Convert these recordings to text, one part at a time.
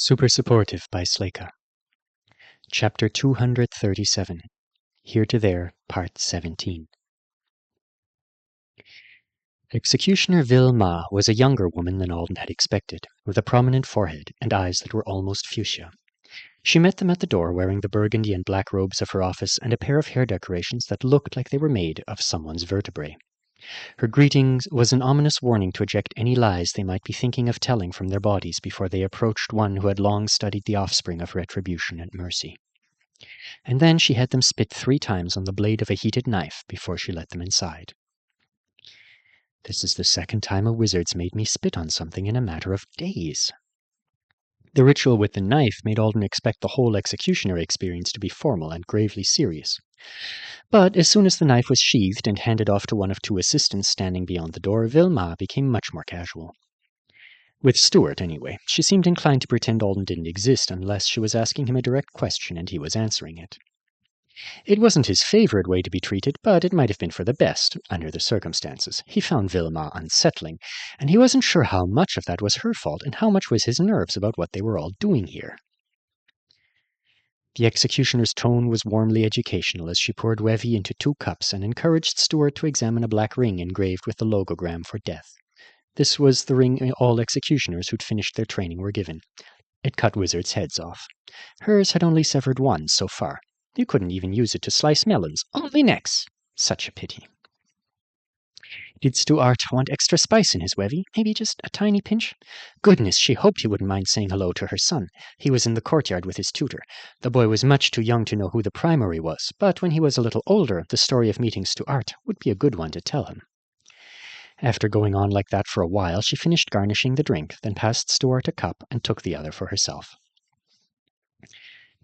Super Supportive by Sleyca. Chapter 237. Here to There, Part 17. Executioner Vilma was a younger woman than Alden had expected, with a prominent forehead and eyes that were almost fuchsia. She met them at the door wearing the burgundy and black robes of her office and a pair of hair decorations that looked like they were made of someone's vertebrae. Her greeting was an ominous warning to eject any lies they might be thinking of telling from their bodies before they approached one who had long studied the offspring of retribution and mercy. And then she had them spit 3 times on the blade of a heated knife before she let them inside. This is the 2nd time a wizard's made me spit on something in a matter of days. The ritual with the knife made Alden expect the whole executioner experience to be formal and gravely serious. But as soon as the knife was sheathed and handed off to one of 2 assistants standing beyond the door, Vilma became much more casual. With Stuart, anyway, she seemed inclined to pretend Alden didn't exist unless she was asking him a direct question and he was answering it. It wasn't his favorite way to be treated, but it might have been for the best, under the circumstances. He found Vilma unsettling, and he wasn't sure how much of that was her fault and how much was his nerves about what they were all doing here. The executioner's tone was warmly educational as she poured Wevy into 2 cups and encouraged Stuart to examine a black ring engraved with the logogram for death. This was the ring all executioners who'd finished their training were given. It cut wizards' heads off. Hers had only severed 1 so far. You couldn't even use it to slice melons, only necks. Such a pity. Did Stuart want extra spice in his Wevy? Maybe just a tiny pinch? Goodness, she hoped he wouldn't mind saying hello to her son. He was in the courtyard with his tutor. The boy was much too young to know who the primary was, but when he was a little older, the story of meeting Stuart would be a good one to tell him. After going on like that for a while, she finished garnishing the drink, then passed Stuart a cup and took the other for herself.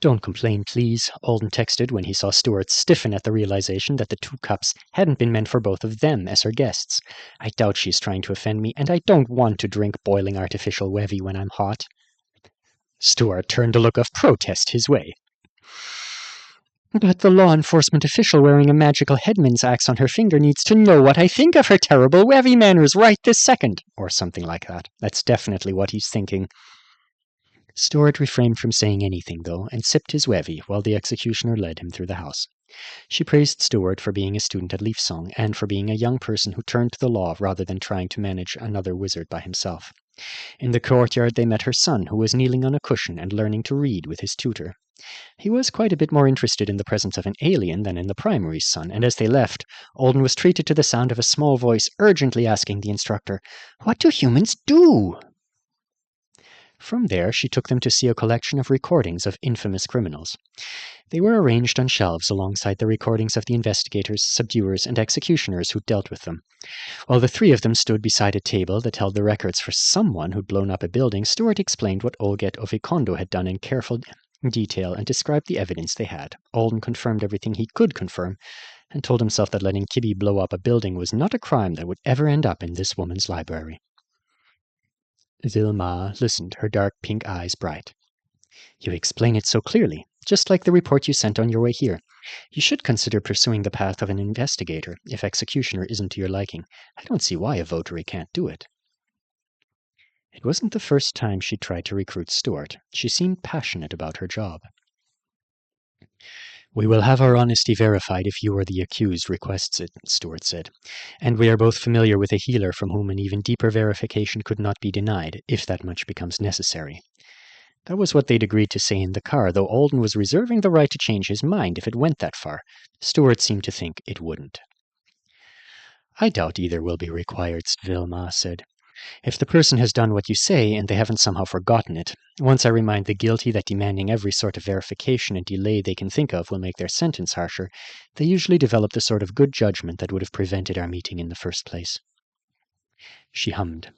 "Don't complain, please," Alden texted when he saw Stuart stiffen at the realization that the 2 cups hadn't been meant for both of them as her guests. "I doubt she's trying to offend me, and I don't want to drink boiling artificial Wevy when I'm hot." Stuart turned a look of protest his way. "But the law enforcement official wearing a magical headman's axe on her finger needs to know what I think of her terrible Wevy manners right this second," or something like that. That's definitely what he's thinking. Stuart refrained from saying anything, though, and sipped his Wevy while the executioner led him through the house. She praised Stuart for being a student at Leafsong and for being a young person who turned to the law rather than trying to manage another wizard by himself. In the courtyard they met her son, who was kneeling on a cushion and learning to read with his tutor. He was quite a bit more interested in the presence of an alien than in the primary's son, and as they left, Alden was treated to the sound of a small voice urgently asking the instructor, "What do humans do?" From there, she took them to see a collection of recordings of infamous criminals. They were arranged on shelves alongside the recordings of the investigators, subduers, and executioners who dealt with them. While the 3 of them stood beside a table that held the records for someone who'd blown up a building, Stuart explained what Olget Ovikondo had done in careful detail and described the evidence they had. Alden confirmed everything he could confirm and told himself that letting Kibby blow up a building was not a crime that would ever end up in this woman's library. Vilma listened, her dark pink eyes bright. "You explain it so clearly, just like the report you sent on your way here. You should consider pursuing the path of an investigator, if executioner isn't to your liking. I don't see why a votary can't do it." It wasn't the first time she'd tried to recruit Stuart. She seemed passionate about her job. "We will have our honesty verified if you or the accused requests it," Stuart said. "And we are both familiar with a healer from whom an even deeper verification could not be denied, if that much becomes necessary." That was what they'd agreed to say in the car, though Alden was reserving the right to change his mind if it went that far. Stuart seemed to think it wouldn't. "I doubt either will be required," Vilma said. "If the person has done what you say, and they haven't somehow forgotten it, once I remind the guilty that demanding every sort of verification and delay they can think of will make their sentence harsher, they usually develop the sort of good judgment that would have prevented our meeting in the first place." She hummed.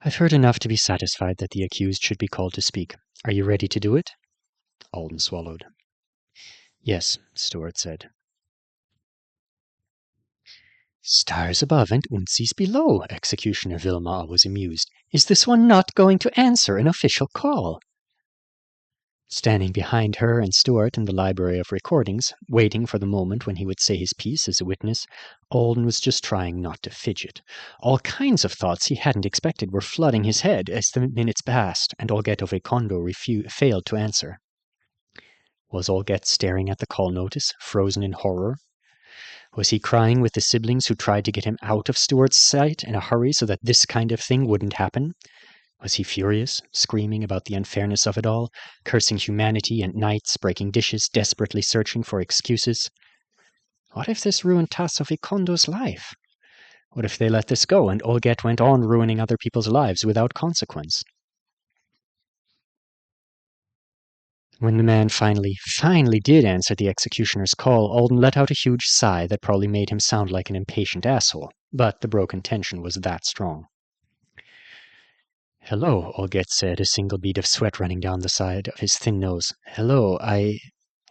"I've heard enough to be satisfied that the accused should be called to speak. Are you ready to do it?" Alden swallowed. "Yes," Stuart said. "Stars above and unsies below," Executioner Vilma was amused. "Is this one not going to answer an official call?" Standing behind her and Stuart in the library of recordings, waiting for the moment when he would say his piece as a witness, Alden was just trying not to fidget. All kinds of thoughts he hadn't expected were flooding his head as the minutes passed, and Olget Ovekondo failed to answer. Was Olget staring at the call notice, frozen in horror? Was he crying with the siblings who tried to get him out of Stuart's sight in a hurry so that this kind of thing wouldn't happen? Was he furious, screaming about the unfairness of it all, cursing humanity and knights, breaking dishes, desperately searching for excuses? What if this ruined Tasso Vicondo's life? What if they let this go and Olget went on ruining other people's lives without consequence? When the man finally did answer the executioner's call, Alden let out a huge sigh that probably made him sound like an impatient asshole, but the broken tension was that strong. "Hello," Olget said, a single bead of sweat running down the side of his thin nose. "Hello,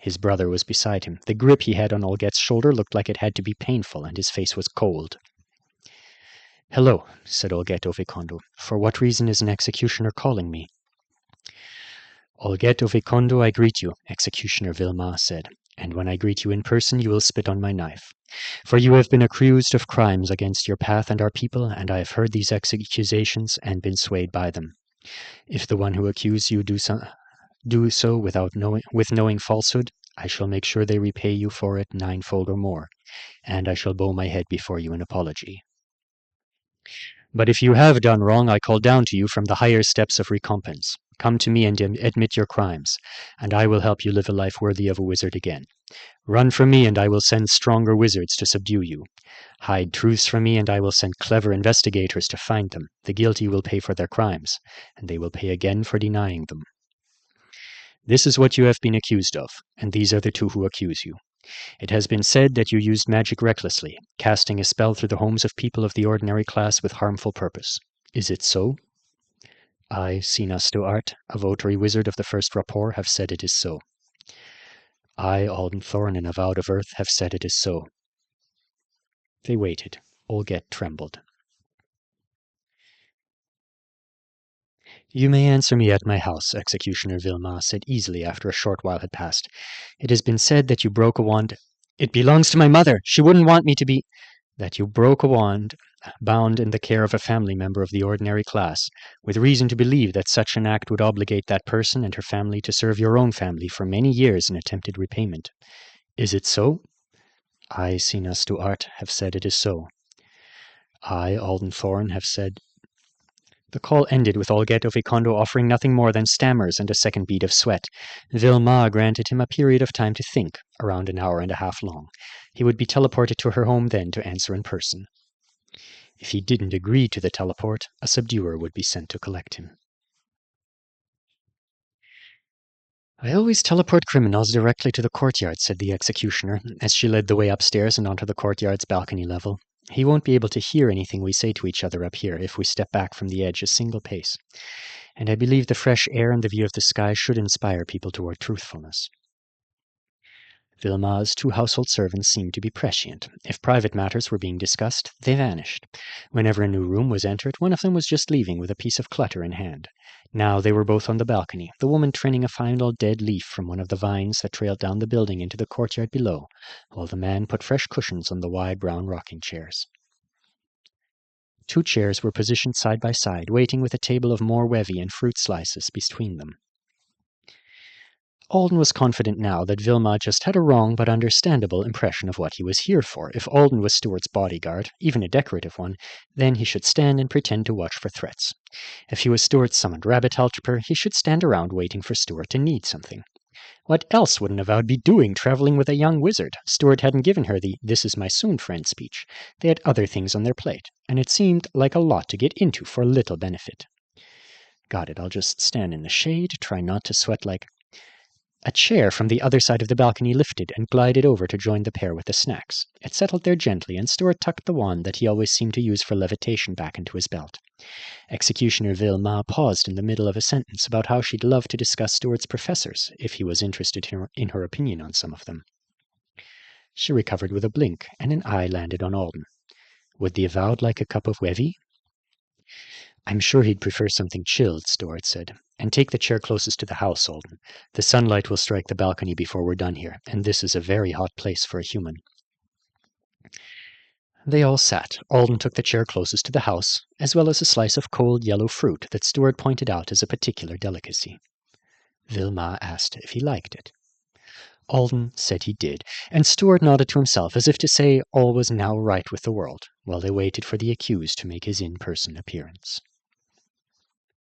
His brother was beside him. The grip he had on Olget's shoulder looked like it had to be painful, and his face was cold. "Hello," said Olget Ovekondo. "For what reason is an executioner calling me?" "Olget Ovekondo, I greet you," Executioner Vilma said, "and when I greet you in person you will spit on my knife. For you have been accused of crimes against your path and our people, and I have heard these accusations and been swayed by them. If the one who accused you do so with knowing falsehood, I shall make sure they repay you for it ninefold or more, and I shall bow my head before you in apology. But if you have done wrong, I call down to you from the higher steps of recompense. Come to me and admit your crimes, and I will help you live a life worthy of a wizard again. Run from me, and I will send stronger wizards to subdue you. Hide truths from me, and I will send clever investigators to find them. The guilty will pay for their crimes, and they will pay again for denying them. This is what you have been accused of, and these are the two who accuse you. It has been said that you used magic recklessly, casting a spell through the homes of people of the ordinary class with harmful purpose. Is it so?" "I, Sina Stuart, a votary wizard of the first rapport, have said it is so." "I, Alden Thorn, an avowed of earth, have said it is so." They waited. Olget trembled. "You may answer me at my house," Executioner Vilma said easily after a short while had passed. "It has been said that you broke a wand—" "It belongs to my mother. She wouldn't want me to be—" "That you broke a wand bound in the care of a family member of the ordinary class, with reason to believe that such an act would obligate that person and her family to serve your own family for many years in attempted repayment. Is it so?" "I, Sina Stuart, have said it is so." "I, Alden Thorn, have said—" The call ended with Olget Ovekondo offering nothing more than stammers and a second bead of sweat. Vilma granted him a period of time to think, around an hour and a half long. He would be teleported to her home then to answer in person. If he didn't agree to the teleport, a subduer would be sent to collect him. "I always teleport criminals directly to the courtyard," said the executioner, as she led the way upstairs and onto the courtyard's balcony level. "He won't be able to hear anything we say to each other up here if we step back from the edge a single pace. And I believe the fresh air and the view of the sky should inspire people toward truthfulness." Vilma's two household servants seemed to be prescient. If private matters were being discussed, they vanished. Whenever a new room was entered, one of them was just leaving with a piece of clutter in hand. Now they were both on the balcony, the woman trimming a fine old dead leaf from one of the vines that trailed down the building into the courtyard below, while the man put fresh cushions on the wide brown rocking chairs. Two chairs were positioned side by side, waiting with a table of more wevy and fruit slices between them. Alden was confident now that Vilma just had a wrong but understandable impression of what he was here for. If Alden was Stuart's bodyguard, even a decorative one, then he should stand and pretend to watch for threats. If he was Stuart's summoned rabbit helper, he should stand around waiting for Stuart to need something. What else would an avowed be doing traveling with a young wizard? Stuart hadn't given her the "this is my soon friend" speech. They had other things on their plate, and it seemed like a lot to get into for little benefit. Got it, I'll just stand in the shade, try not to sweat like... A chair from the other side of the balcony lifted and glided over to join the pair with the snacks. It settled there gently, and Stuart tucked the wand that he always seemed to use for levitation back into his belt. Executioner Vilma paused in the middle of a sentence about how she'd love to discuss Stuart's professors, if he was interested in her opinion on some of them. She recovered with a blink, and an eye landed on Alden. Would the avowed like a cup of wevy? "I'm sure he'd prefer something chilled," Stuart said. And take the chair closest to the house, Alden. The sunlight will strike the balcony before we're done here, and this is a very hot place for a human. They all sat. Alden took the chair closest to the house, as well as a slice of cold yellow fruit that Stuart pointed out as a particular delicacy. Vilma asked if he liked it. Alden said he did, and Stuart nodded to himself as if to say all was now right with the world, while they waited for the accused to make his in-person appearance.